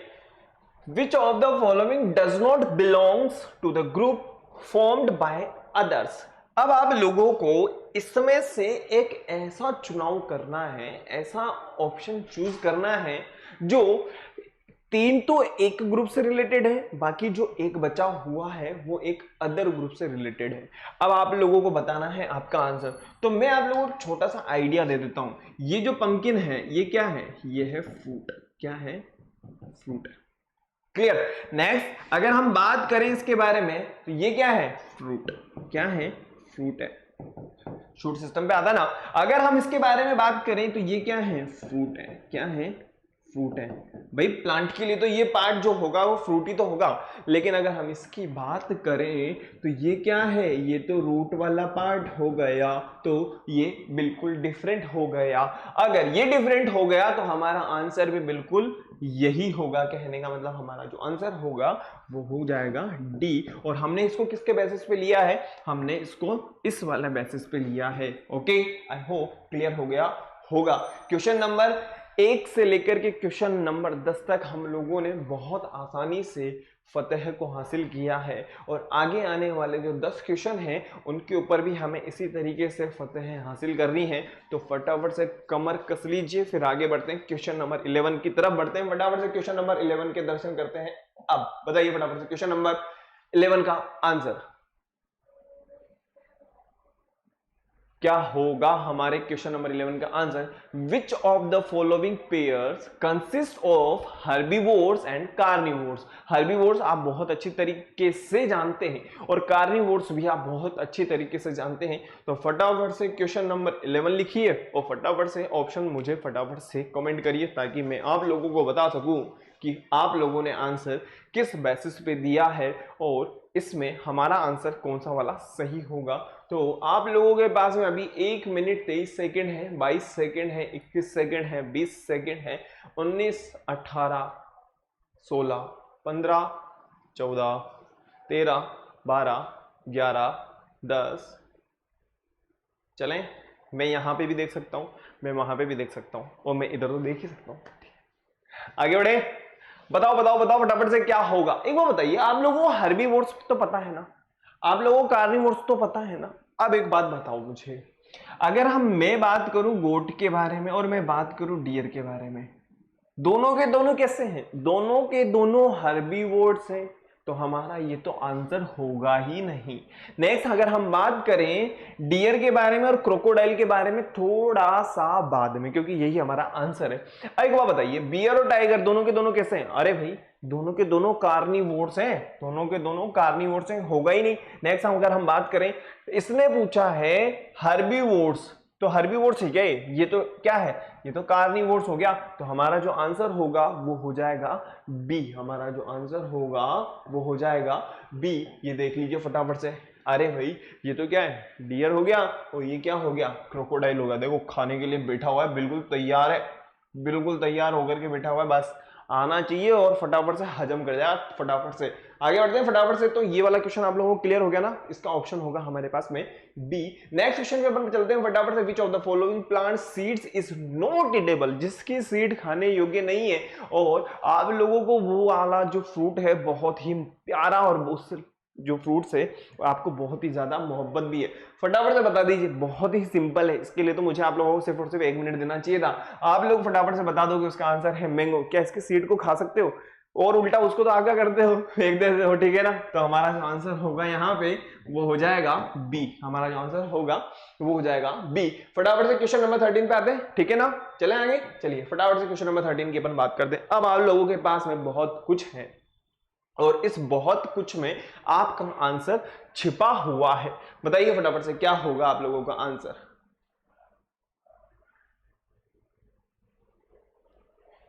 which of the following does not belongs to the group formed by others. अब आप लोगों को इसमें से एक ऐसा चुनाव करना है, ऐसा ऑप्शन चूज करना है जो तीन तो एक ग्रुप से रिलेटेड है, बाकी जो एक बचा हुआ है वो एक अदर ग्रुप से रिलेटेड है। अब आप लोगों को बताना है आपका आंसर। तो मैं आप लोगों को छोटा सा आइडिया दे देता हूं। ये जो पंपकिन है ये क्या है, ये है फ्रूट। क्या है, फ्रूट है। क्लियर। नेक्स्ट अगर हम बात करें इसके बारे में, तो ये क्या है, फ्रूट। क्या है, फ्रूट है। शूट सिस्टम पे आता ना। अगर हम इसके बारे में बात करें तो ये क्या है, फ्रूट है। क्या है, फ्रूट है। भाई प्लांट के लिए तो ये पार्ट जो होगा वो फ्रूटी तो होगा, लेकिन अगर हम इसकी बात करें तो ये क्या है, ये तो रूट वाला पार्ट हो गया। तो ये बिल्कुल डिफरेंट हो गया। अगर ये डिफरेंट हो गया तो हमारा आंसर भी बिल्कुल यही होगा। कहने का मतलब हमारा जो आंसर होगा वो हो जाएगा डी। और हमने इसको किसके बेसिस पे लिया है, हमने इसको इस वाला बेसिस पे लिया है। ओके, आई होप क्लियर हो गया होगा। क्वेश्चन नंबर 1 से लेकर के क्वेश्चन नंबर 10 तक हम लोगों ने बहुत आसानी से फतेह को हासिल किया है। और आगे आने वाले जो 10 क्वेश्चन हैं उनके ऊपर भी हमें इसी तरीके से फतेह हासिल करनी है। तो फटाफट से कमर कस लीजिए, फिर आगे बढ़ते हैं, क्वेश्चन नंबर 11 की तरफ बढ़ते हैं। फटाफट से क्वेश्चन नंबर 11 के दर्शन करते हैं। अब बताइए फटाफट से क्वेश्चन नंबर 11 का आंसर। क्या होगा हमारे क्वेश्चन नंबर 11 का answer? Which of the following pairs consist of herbivores and carnivores? Herbivores आप बहुत अच्छी तरीके से जानते हैं और कार्निवोर्स भी आप बहुत अच्छी तरीके से जानते हैं। तो फटाफट से क्वेश्चन नंबर 11 लिखिए और फटाफट से ऑप्शन मुझे फटाफट से कमेंट करिए ताकि मैं आप लोगों को बता सकूं कि आप लोगों ने आंसर किस बेसिस पे दिया है और इसमें हमारा आंसर कौन सा वाला सही होगा। तो आप लोगों के पास में अभी 1 मिनट 23 सेकेंड है, 22 सेकेंड है, 21 सेकेंड है, 20 सेकेंड है, 19, 18, 16, 15, 14, 13, 12, 11, 10। चलें, मैं यहाँ पे भी देख सकता हूँ, मैं वहां पे भी देख सकता हूँ और मैं इधर तो देख ही सकता हूँ। आगे बढ़े, बताओ बताओ बताओ फटाफट से क्या होगा। एक बार बताइए, आप लोगों को हर्बीवोर्स तो पता है ना, आप लोगों को कार्निवोर्स तो पता है ना। अब एक बात बताओ मुझे, अगर मैं बात करूं गोट के बारे में और मैं बात करूं डियर के बारे में, दोनों के दोनों कैसे हैं? दोनों के दोनों हर्बीवोर्स हैं, तो हमारा ये तो आंसर होगा ही नहीं। नेक्स्ट अगर हम बात करें डियर के बारे में और क्रोकोडाइल के बारे में थोड़ा सा बाद में, क्योंकि यही हमारा आंसर है। एक बात बताइए, बियर और टाइगर दोनों के दोनों कैसे हैं? अरे भाई दोनों के दोनों कार्निवोर्स हैं, दोनों के दोनों कार्निवोर्स हैं, होगा ही नहीं। नेक्स्ट अगर हम बात करें, इसने पूछा है हर्बीवोर्स, तो हर्बीवोर्स है क्या ये तो क्या है, ये तो कार्निवोर्स हो गया। तो हमारा जो आंसर होगा वो हो जाएगा बी, हमारा जो आंसर होगा वो हो जाएगा बी। ये देख लीजिए फटाफट से। अरे भाई ये तो क्या है, डियर हो गया और ये क्या हो गया, क्रोकोडाइल हो गया। देखो खाने के लिए बैठा हुआ है, बिल्कुल तैयार है, बिल्कुल तैयार होकर के बैठा हुआ है, बस आना चाहिए और फटाफट से हजम कर जाए। फटाफट से आगे बढ़ते हैं फटाफट से। तो ये वाला क्वेश्चन आप लोगों को क्लियर हो गया ना, इसका ऑप्शन होगा हमारे पास में बी। नेक्स्ट क्वेश्चन पे अपन चलते हैं फटाफट से। विच of the following plant seeds is not edible? जिसकी सीड खाने योग्य नहीं है। और आप लोगों को वो वाला जो फ्रूट है बहुत ही प्यारा और उससे जो फ्रूट्स है आपको बहुत ही ज्यादा मोहब्बत भी है, फटाफट से बता दीजिए। बहुत ही सिंपल है, इसके लिए तो मुझे आप लोगों को सिर्फ और सिर्फ 1 मिनट देना चाहिए था। आप लोग फटाफट से बता दो कि उसका आंसर है मैंगो। क्या इसके सीड को खा सकते हो और उल्टा उसको तो आगे करते हो, फेंक देते हो, ठीक है ना। तो हमारा जो आंसर होगा यहाँ पे वो हो जाएगा बी, हमारा जो आंसर होगा वो हो जाएगा बी। फटाफट से क्वेश्चन नंबर 13 पे आते हैं, ठीक है ना। चले आगे, चलिए फटाफट से क्वेश्चन नंबर 13 की अपन बात करते हैं। अब आप लोगों के पास में बहुत कुछ है और इस बहुत कुछ में आपका आंसर छिपा हुआ है। बताइए फटाफट से क्या होगा आप लोगों का आंसर।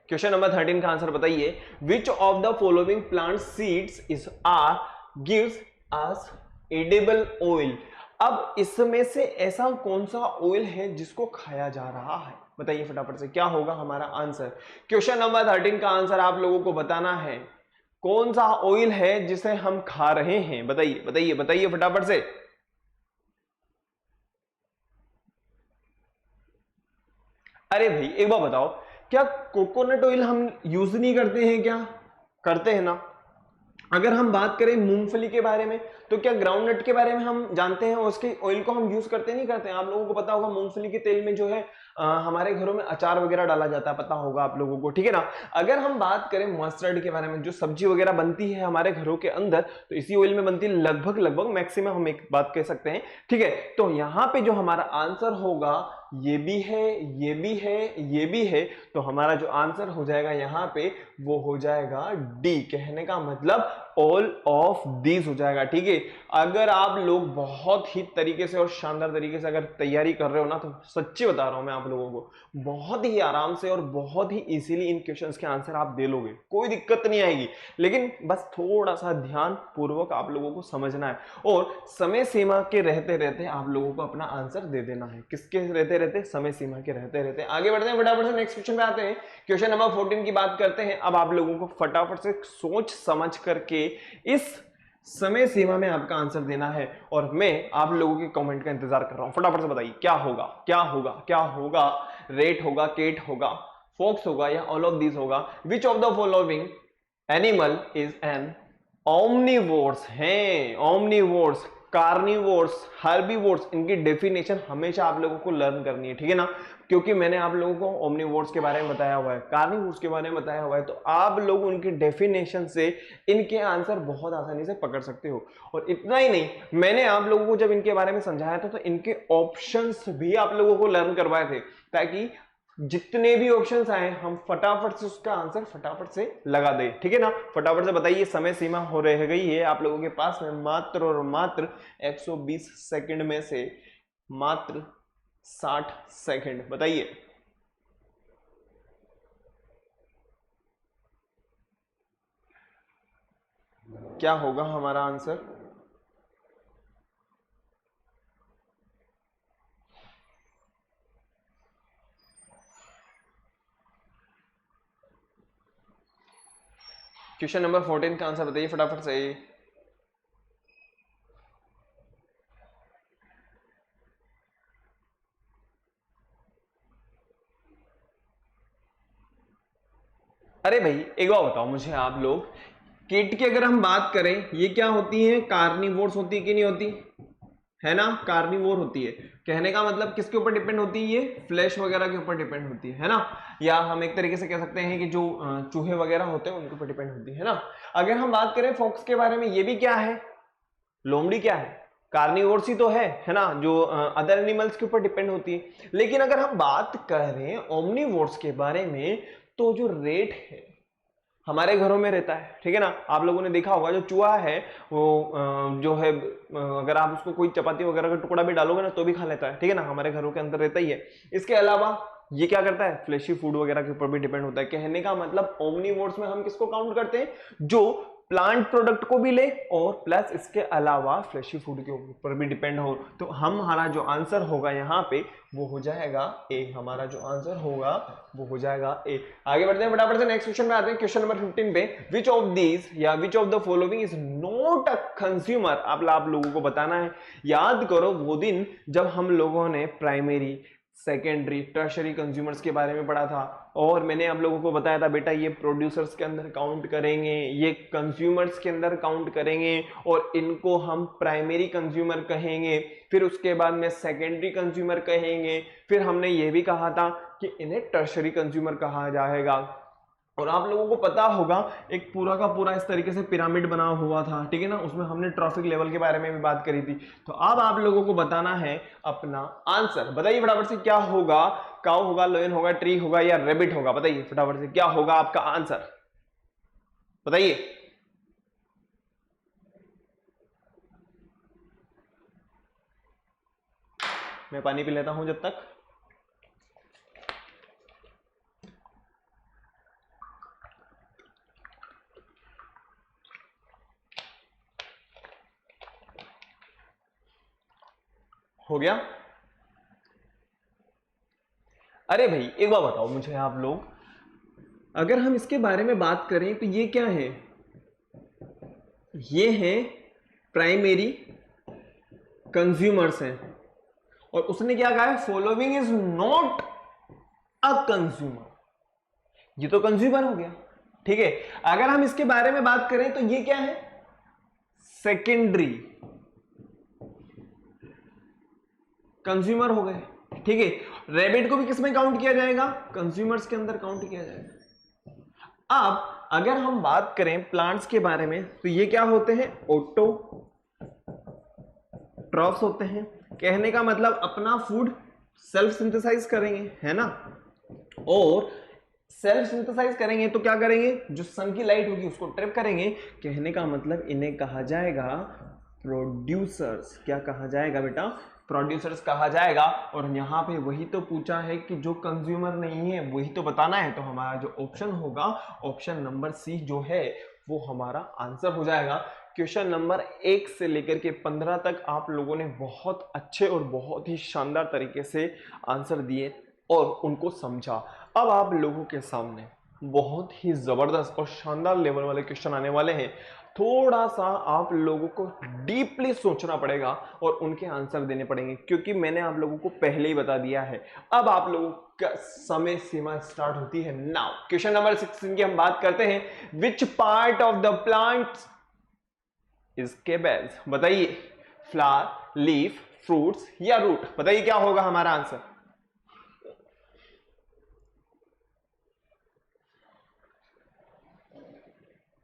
क्वेश्चन नंबर 13 का आंसर बताइए। Which of the following plant seeds is are gives us edible oil? अब इसमें से ऐसा कौन सा ऑयल है जिसको खाया जा रहा है? बताइए फटाफट से क्या होगा हमारा आंसर। क्वेश्चन नंबर 13 का आंसर आप लोगों को बताना है। कौन सा ऑयल है जिसे हम खा रहे हैं? बताइए बताइए बताइए फटाफट से। अरे भाई एक बार बताओ, क्या कोकोनट ऑयल हम यूज नहीं करते हैं? क्या करते हैं ना। अगर हम बात करें मूंगफली के बारे में, तो क्या ग्राउंडनट के बारे में हम जानते हैं और उसके ऑयल को हम यूज करते नहीं करते हैं? आप लोगों को पता होगा मूंगफली के तेल में जो है हमारे घरों में अचार वगैरह डाला जाता है, पता होगा आप लोगों को, ठीक है ना। अगर हम बात करें मस्टर्ड के बारे में, जो सब्जी वगैरह बनती है हमारे घरों के अंदर, तो इसी ऑयल में बनती है लगभग लगभग, मैक्सिमम हम एक बात कह सकते हैं, ठीक है। तो यहाँ पे जो हमारा आंसर होगा ये भी है, ये भी है, ये भी है, तो हमारा जो आंसर हो जाएगा यहाँ पे वो हो जाएगा डी। कहने का मतलब ऑल ऑफ दीज हो जाएगा, ठीक है। अगर आप लोग बहुत ही तरीके से और शानदार तरीके से अगर तैयारी कर रहे हो ना, तो सच्ची बता रहा हूं मैं आप लोगों को, बहुत ही आराम से और बहुत ही इजीली इन क्वेश्चंस के आंसर आप दे लोगे, कोई दिक्कत नहीं आएगी। लेकिन बस थोड़ा सा ध्यान पूर्वक आप लोगों को समझना है और समय सीमा के रहते रहते आप लोगों को अपना आंसर दे देना है। किसके रहते रहते? समय सीमा के रहते रहते। आगे बढ़ते हैं फटाफट से, नेक्स्ट क्वेश्चन पे आते हैं। क्वेश्चन नंबर 14 की बात करते हैं। अब आप लोगों को फटाफट से सोच समझ करके इस समय सीमा में आपका आंसर देना है और मैं आप लोगों के कमेंट का इंतजार कर रहा हूं। फटाफट से बताइए क्या होगा, क्या होगा, क्या होगा। रेट होगा, केट होगा, फॉक्स होगा या ऑल ऑफ दीज होगा। विच of the following animal is an omnivores? हैं ओमनिवोर्स, कार्निवोर्स, हर्बीवोर्स, इनकी डेफिनेशन हमेशा आप लोगों को लर्न करनी है, ठीक है ना, क्योंकि मैंने आप लोगों को ओमनिवोर्स के बारे में बताया हुआ है, कार्निवोर्स के बारे में बताया हुआ है, तो आप लोग उनकी डेफिनेशन से इनके आंसर बहुत आसानी से पकड़ सकते हो। और इतना ही नहीं, मैंने आप लोगों को जब इनके बारे में समझाया था तो इनके ऑप्शंस भी आप लोगों को लर्न करवाए थे, ताकि जितने भी ऑप्शंस आए हम फटाफट से उसका आंसर फटाफट से लगा दे, ठीक है ना। फटाफट से बताइए, समय सीमा हो रह गई है आप लोगों के पास में मात्र और मात्र 120 सेकंड में से मात्र 60 सेकंड। बताइए क्या होगा हमारा आंसर। क्वेश्चन नंबर 14 का आंसर बताइए फटाफट से। अरे भाई एक बार बताओ मुझे आप लोग, किट की अगर हम बात करें, ये क्या होती है, कार्निवोर्स होती है कि नहीं होती है ना, कार्निवोर होती है। कहने का मतलब किसके ऊपर डिपेंड होती है, ये फ्लैश वगैरह के ऊपर डिपेंड होती है ना, या हम एक तरीके से कह सकते हैं कि जो चूहे वगैरह होते हैं उनके ऊपर डिपेंड होती है ना। अगर हम बात करें फॉक्स के बारे में, ये भी क्या है, लोमड़ी क्या है, कार्निवोर्स ही तो है ना, जो अदर एनिमल्स के ऊपर डिपेंड होती है। लेकिन अगर हम बात करें ओमनिवोर्स के बारे में, तो जो रेट है हमारे घरों में रहता है, ठीक है ना। आप लोगों ने देखा होगा जो चूहा है वो जो है अगर आप उसको कोई चपाती वगैरह का टुकड़ा भी डालोगे ना तो भी खा लेता है, ठीक है ना, हमारे घरों के अंदर रहता ही है। इसके अलावा ये क्या करता है, फ्लैशी फूड वगैरह के ऊपर भी डिपेंड होता है। कहने का मतलब ओमनिवोर्स में हम किसको काउंट करते हैं, जो प्लांट प्रोडक्ट को भी ले और प्लस इसके अलावा फ्लैशी फूड के ऊपर भी डिपेंड हो। तो हमारा जो आंसर होगा यहाँ पे वो हो जाएगा ए, हमारा जो आंसर होगा वो हो जाएगा ए। आगे बढ़ते हैं फटाफट से, नेक्स्ट क्वेश्चन में आते हैं, क्वेश्चन नंबर 15 पे, विच ऑफ दीज या विच of the following is not a consumer. आप लोगों को बताना है। याद करो वो दिन जब हम लोगों ने प्राइमरी, सेकेंडरी, टर्शरी कंज्यूमर्स के बारे में पढ़ा था, और मैंने आप लोगों को बताया था बेटा ये प्रोड्यूसर्स के अंदर काउंट करेंगे, ये कंज्यूमर्स के अंदर काउंट करेंगे, और इनको हम प्राइमरी कंज्यूमर कहेंगे, फिर उसके बाद में सेकेंडरी कंज्यूमर कहेंगे, फिर हमने ये भी कहा था कि इन्हें टर्शरी कंज्यूमर कहा जाएगा। और आप लोगों को पता होगा एक पूरा का पूरा इस तरीके से पिरामिड बना हुआ था, ठीक है ना, उसमें हमने ट्रॉफिक लेवल के बारे में भी बात करी थी। तो अब आप लोगों को बताना है अपना आंसर। बताइए फटाफट से क्या होगा, काउ होगा, लोयन होगा, ट्री होगा या रेबिट होगा। बताइए फटाफट से क्या होगा आपका आंसर, बताइए। मैं पानी पी लेता हूं जब तक। हो गया। अरे भाई एक बार बताओ मुझे आप लोग, अगर हम इसके बारे में बात करें तो ये क्या है, ये है प्राइमरी कंज्यूमर्स हैं, और उसने क्या कहा है, following is not a consumer, ये तो कंज्यूमर हो गया, ठीक है। अगर हम इसके बारे में बात करें तो ये क्या है, सेकेंडरी कंज्यूमर हो गए, ठीक है। रैबिट को भी किसमें काउंट किया जाएगा, कंज्यूमर्स के अंदर काउंट किया जाएगा। अब अगर हम बात करें प्लांट्स के बारे में तो ये क्या होते हैं, ऑटो ट्रॉफ्स होते हैं। कहने का मतलब अपना फूड सेल्फ सिंथेसाइज करेंगे, है ना, और सेल्फ सिंथेसाइज करेंगे तो क्या करेंगे, जो सन की लाइट होगी उसको ट्रैप करेंगे। कहने का मतलब इन्हें कहा जाएगा प्रोड्यूसर्स। क्या कहा जाएगा बेटा, प्रोड्यूसर्स कहा जाएगा। और यहाँ पे वही तो पूछा है कि जो कंज्यूमर नहीं है वही तो बताना है, तो हमारा जो ऑप्शन होगा, ऑप्शन नंबर सी जो है वो हमारा आंसर हो जाएगा। क्वेश्चन नंबर 1 से लेकर के 15 तक आप लोगों ने बहुत अच्छे और बहुत ही शानदार तरीके से आंसर दिए और उनको समझा। अब आप लोगों के सामने बहुत ही जबरदस्त और शानदार लेवल वाले क्वेश्चन आने वाले हैं। थोड़ा सा आप लोगों को डीपली सोचना पड़ेगा और उनके आंसर देने पड़ेंगे, क्योंकि मैंने आप लोगों को पहले ही बता दिया है। अब आप लोगों का समय सीमा स्टार्ट होती है नाउ। क्वेश्चन नंबर 16 की हम बात करते हैं, विच part of the plant is cabbage. बताइए फ्लावर, लीफ, फ्रूट्स या रूट? बताइए क्या होगा हमारा आंसर।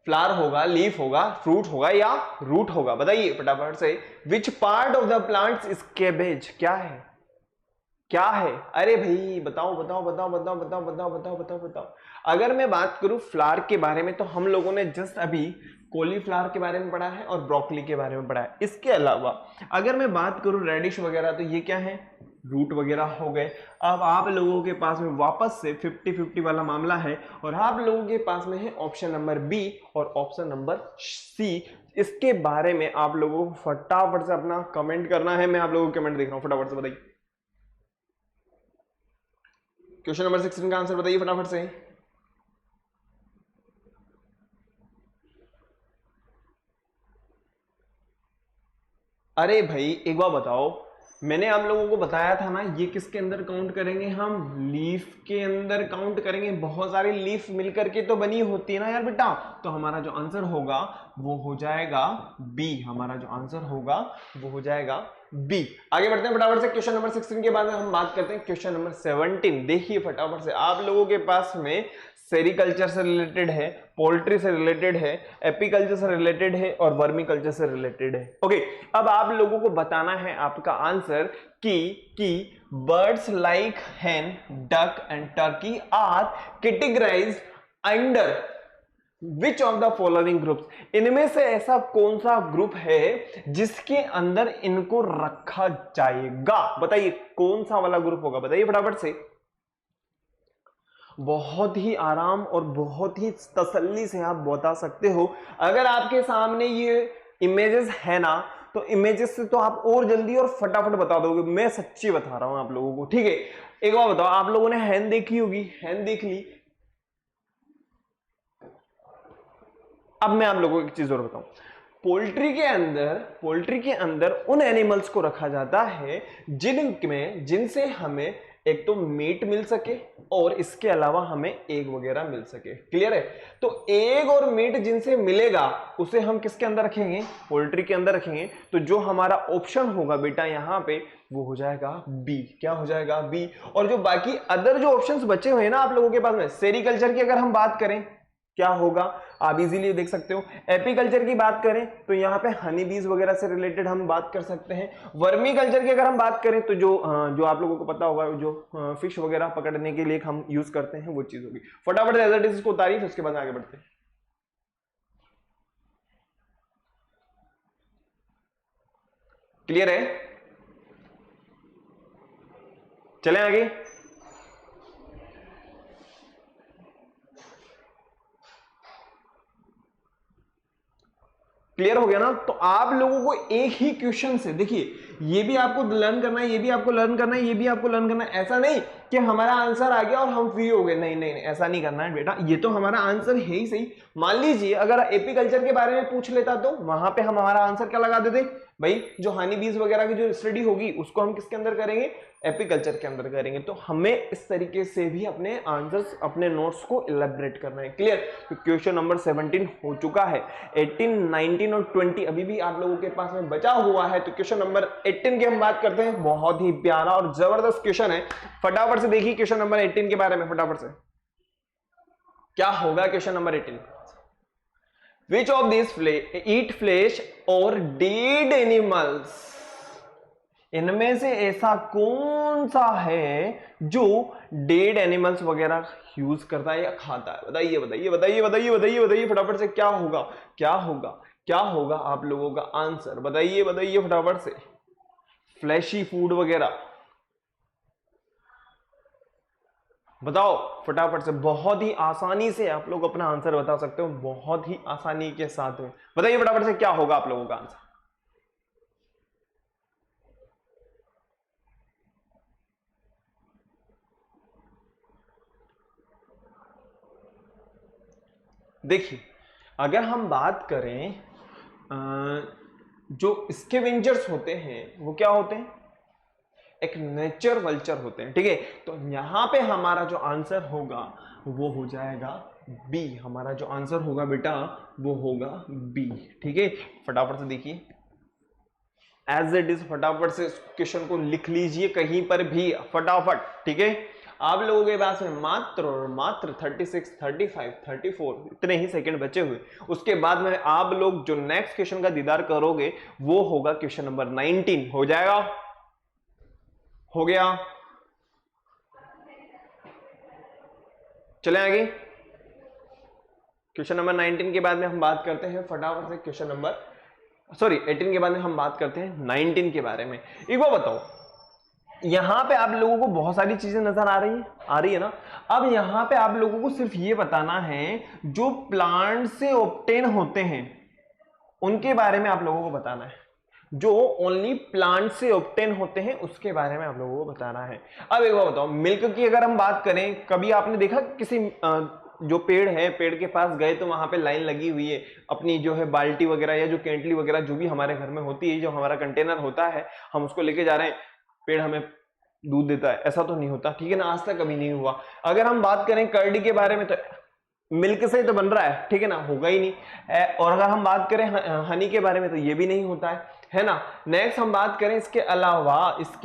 फ्लावर होगा, लीफ होगा, फ्रूट होगा या रूट होगा? बताइए फटाफट से। विच part of the plants is cabbage? क्या है, क्या है? अरे भाई बताओ बताओ बताओ बताओ बताओ बताओ बताओ बताओ बताओ। अगर मैं बात करूं फ्लावर के बारे में तो हम लोगों ने जस्ट अभी कॉलीफ्लावर के बारे में पढ़ा है और ब्रोकली के बारे में पढ़ा है। इसके अलावा अगर मैं बात करूं रेडिश वगैरह तो ये क्या है, रूट वगैरह हो गए। अब आप लोगों के पास में वापस से 50-50 वाला मामला है और आप लोगों के पास में है ऑप्शन नंबर बी और ऑप्शन नंबर सी। इसके बारे में आप लोगों को फटाफट से अपना कमेंट करना है। मैं आप लोगों को कमेंट देख रहा हूं, फटाफट से बताइए। क्वेश्चन नंबर 16 का आंसर बताइए फटाफट से। अरे भाई एक बार बताओ, मैंने आप लोगों को बताया था ना ये किसके अंदर काउंट करेंगे, हम लीफ के अंदर काउंट करेंगे। बहुत सारी लीफ मिलकर के तो बनी होती है ना यार बेटा। तो हमारा जो आंसर होगा वो हो जाएगा बी। हमारा जो आंसर होगा वो हो जाएगा बी। आगे बढ़ते हैं फटाफट से। क्वेश्चन नंबर 16 के बाद में हम बात करते हैं क्वेश्चन नंबर 17। देखिए फटाफट से, आप लोगों के पास में सेरिकल्चर से रिलेटेड है, पोल्ट्री से रिलेटेड है, एपीकल्चर से रिलेटेड है और वर्मी कल्चर से रिलेटेड है। ओके, अब आप लोगों को बताना है आपका आंसर कि birds like hen, duck and turkey are categorized under which of the following groups? इनमें से ऐसा कौन सा ग्रुप है जिसके अंदर इनको रखा जाएगा? बताइए कौन सा वाला ग्रुप होगा, बताइए फटाफट से। बहुत ही आराम और बहुत ही तसल्ली से आप बता सकते हो। अगर आपके सामने ये इमेजेस है ना तो इमेजेस से तो आप और जल्दी और फटाफट बता दोगे। मैं सच्ची बता रहा हूं आप लोगों को, ठीक है। एक बार बताओ, आप लोगों ने हैन देखी होगी, हैन देख ली। अब मैं आप लोगों को एक चीज और बताऊं, पोल्ट्री के अंदर उन एनिमल्स को रखा जाता है जिनसे हमें एक तो मीट मिल सके और इसके अलावा हमें एग वगैरह मिल सके। क्लियर है? तो एग और मीट जिनसे मिलेगा उसे हम किसके अंदर रखेंगे? पोल्ट्री के अंदर रखेंगे। तो जो हमारा ऑप्शन होगा बेटा यहां पे वो हो जाएगा बी। क्या हो जाएगा? बी। और जो बाकी अदर जो ऑप्शंस बचे हुए हैं ना आप लोगों के पास में, सेरिकल्चर की अगर हम बात करें क्या होगा आप इजीली देख सकते हो। एपीकल्चर की बात करें तो यहाँ पे हनी बीज वगैरह से रिलेटेड हम बात कर सकते हैं। वर्मी कल्चर की अगर हम बात करें तो जो आप लोगों को पता होगा, जो फिश वगैरह पकड़ने के लिए हम यूज करते हैं वो चीज होगी। फटाफट एज इट इज इसको तारीफ, उसके बाद आगे बढ़ते हैं। क्लियर है? चलें आगे। क्लियर हो गया ना? तो आप लोगों को एक ही क्वेश्चन से, देखिए ये भी आपको लर्न करना है, ये भी आपको लर्न करना है, ये भी आपको लर्न करना है। ऐसा नहीं कि हमारा आंसर आ गया और हम फ्री हो गए, नहीं नहीं नहीं, ऐसा नहीं करना है बेटा। ये तो हमारा आंसर है ही सही। मान लीजिए अगर एपीकल्चर के बारे में पूछ लेता तो वहां पे हम हमारा आंसर क्या लगा देते भाई, जो हनी बीज वगैरह की जो स्टडी होगी उसको हम किसके अंदर करेंगे? एपीकल्चर के अंदर करेंगे। तो हमें इस तरीके से भी अपने आंसर्स, अपने नोट्स को इलेबरेट करना है। क्लियर? तो क्वेश्चन नंबर 17 हो चुका है। 18, 19 और 20 अभी भी आप लोगों के पास में बचा हुआ है। तो क्वेश्चन नंबर 18 की हम बात करते हैं। बहुत ही प्यारा और जबरदस्त क्वेश्चन है। फटाफट से देखिए क्वेश्चन नंबर 18 के बारे में फटाफट से क्या होगा। Question number 18, Which of these eat flesh or dead animals? इनमें से ऐसा कौन सा है जो डेड एनिमल्स वगैरह यूज करता है या खाता है? बताइए बताइए बताइए बताइए बताइए बताइए फटाफट से। क्या होगा, क्या होगा, क्या होगा आप लोगों का आंसर? बताइए बताइए फटाफट से। फ्लैशी फूड वगैरह बताओ फटाफट से। बहुत ही आसानी से आप लोग अपना आंसर बता सकते हो, बहुत ही आसानी के साथ में। बताइए फटाफट से क्या होगा आप लोगों का आंसर। देखिए अगर हम बात करें जो स्कैवेंजर्स होते हैं वो क्या होते हैं? एक नेचर वल्चर होते हैं, ठीक है। तो यहां पे हमारा जो आंसर होगा वो हो जाएगा बी। हमारा जो आंसर होगा बेटा वो होगा बी, ठीक है। फटाफट से देखिए एज इट इज फटाफट से क्वेश्चन को लिख लीजिए कहीं पर भी फटाफट, ठीक है। आप लोगों के पास में मात्र और मात्र 36, 35, 34 इतने ही सेकंड बचे हुए। उसके बाद में आप लोग जो नेक्स्ट क्वेश्चन का दीदार करोगे वो होगा क्वेश्चन नंबर 19। हो जाएगा? हो गया? चले आगे। क्वेश्चन नंबर 19 के बाद में हम बात करते हैं फटाफट से क्वेश्चन नंबर 18 के बाद में हम बात करते हैं 19 के बारे में। एक बार बताओ, यहां पे आप लोगों को बहुत सारी चीजें नजर आ रही है ना। अब यहां पे आप लोगों को सिर्फ ये बताना है जो प्लांट से ऑब्टेन होते हैं उनके बारे में आप लोगों को बताना है। जो ओनली प्लांट से ऑब्टेन होते हैं उसके बारे में आप लोगों को बताना है। अब एक बार बताओ, मिल्क की अगर हम बात करें, कभी आपने देखा किसी जो पेड़ है, पेड़ के पास गए तो वहां पे लाइन लगी हुई है, अपनी जो है बाल्टी वगैरह या जो केंटली वगैरह जो भी हमारे घर में होती है, जो हमारा कंटेनर होता है, हम उसको लेके जा रहे हैं, पेड़ हमें दूध देता है, ऐसा तो नहीं होता, ठीक है ना, आज तक कभी नहीं हुआ। अगर हम बात करें कर्ड के बारे में तो मिल्क से तो बन रहा है, ठीक है ना, होगा ही नहीं। और अगर हम बात करें हनी के बारे में तो ये भी नहीं होता है ना। नेक्स्ट हम बात करें इसके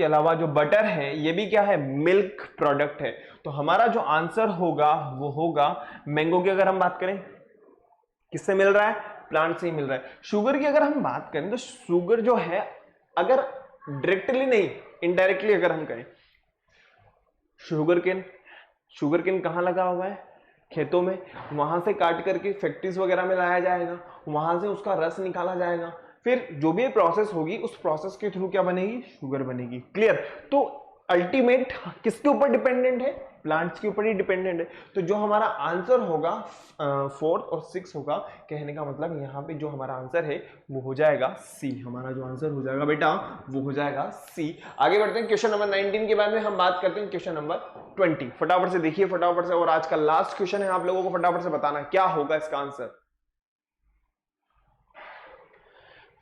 अलावा जो बटर है ये भी क्या है, मिल्क प्रोडक्ट है। तो हमारा जो आंसर होगा वो होगा मैंगो की। अगर हम बात करें किससे मिल रहा है, प्लांट से ही मिल रहा है। शुगर की अगर हम बात करें तो शुगर जो है अगर डायरेक्टली नहीं इनडायरेक्टली अगर हम करें, शुगर केन कहां लगा हुआ है, खेतों में, वहां से काट करके फैक्ट्रीज वगैरह में लाया जाएगा, वहां से उसका रस निकाला जाएगा, फिर जो भी प्रोसेस होगी उस प्रोसेस के थ्रू क्या बनेगी, शुगर बनेगी। क्लियर? तो अल्टीमेट किसके ऊपर डिपेंडेंट है, प्लांट्स के ऊपर ही डिपेंडेंट है। तो जो हमारा आंसर होगा 4 और 6 होगा। कहने का मतलब यहाँ पे जो हमारा आंसर है वो हो जाएगा सी। हमारा जो आंसर हो जाएगा बेटा वो हो जाएगा सी। आगे बढ़ते हैं क्वेश्चन नंबर 19 के बाद में हम बात करते हैं क्वेश्चन नंबर 20। फटाफट से देखिए, फटाफट से, और आज का लास्ट क्वेश्चन है, आप लोगों को फटाफट से बताना क्या होगा इसका आंसर।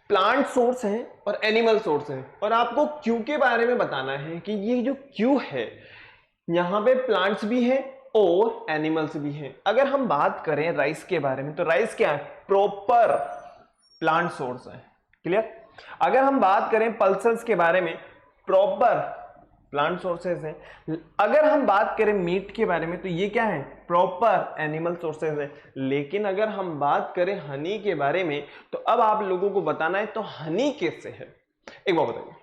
प्लांट सोर्स है और एनिमल सोर्स है, और आपको क्यू के बारे में बताना है कि ये जो क्यू है यहां पे प्लांट्स भी हैं और एनिमल्स भी हैं। अगर हम बात करें राइस के बारे में तो राइस क्या है, प्रॉपर प्लांट सोर्स है। क्लियर? अगर हम बात करें पल्सेस के बारे में, प्रॉपर प्लांट सोर्सेज हैं। अगर हम बात करें मीट के बारे में तो ये क्या है, प्रॉपर एनिमल सोर्सेज है। लेकिन अगर हम बात करें हनी के बारे में तो अब आप लोगों को बताना है तो हनी कैसे है। एक बात बताइए,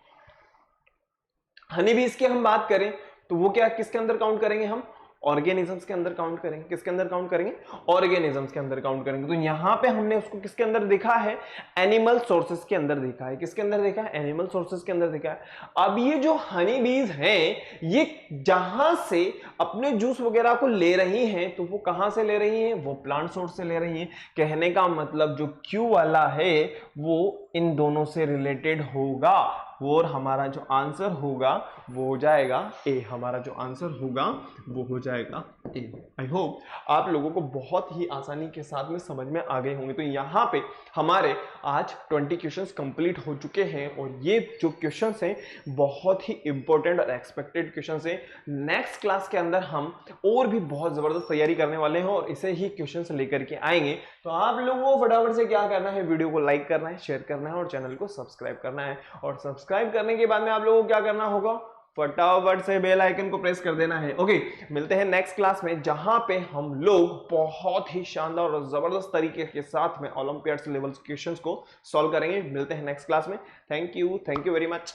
हनी भी इसकी हम बात करें तो वो क्या किसके अंदर काउंट करेंगे, हम ऑर्गेनिजम्स के अंदर काउंट करेंगे। किसके अंदर काउंट करेंगे, ऑर्गेनिजम्स के अंदर काउंट करेंगे। तो यहां पे हमने उसको किसके अंदर देखा है, एनिमल सोर्सेस के अंदर देखा है। किसके अंदर देखा है, एनिमल सोर्सेस के अंदर देखा है। अब ये जो हनी बीज हैं ये जहां से अपने जूस वगैरह को ले रही हैं तो वो कहां से ले रही हैं, वो प्लांट सोर्स से ले रही हैं। कहने का मतलब जो क्यू वाला है वो इन दोनों से रिलेटेड होगा, और हमारा जो आंसर होगा वो हो जाएगा ए। हमारा जो आंसर होगा वो हो जाएगा ए। आई होप आप लोगों को बहुत ही आसानी के साथ में समझ में आ गए होंगे। तो यहाँ पे हमारे आज 20 क्वेश्चंस कंप्लीट हो चुके हैं, और ये जो क्वेश्चंस हैं बहुत ही इंपॉर्टेंट और एक्सपेक्टेड क्वेश्चंस हैं। नेक्स्ट क्लास के अंदर हम और भी बहुत जबरदस्त तैयारी करने वाले हैं और इसे ही क्वेश्चंस लेकर के आएंगे। तो आप लोगों को फटाफट से क्या करना है, वीडियो को लाइक करना है, शेयर करना है और चैनल को सब्सक्राइब करना है। और सब्सक्राइब करने के बाद में आप लोगों को क्या करना होगा, फटाफट से बेल आइकन को प्रेस कर देना है। ओके, मिलते हैं नेक्स्ट क्लास में जहां पे हम लोग बहुत ही शानदार और जबरदस्त तरीके के साथ में ओलंपियाड लेवल क्वेश्चंस को सॉल्व करेंगे। मिलते हैं नेक्स्ट क्लास में। Thank you very much.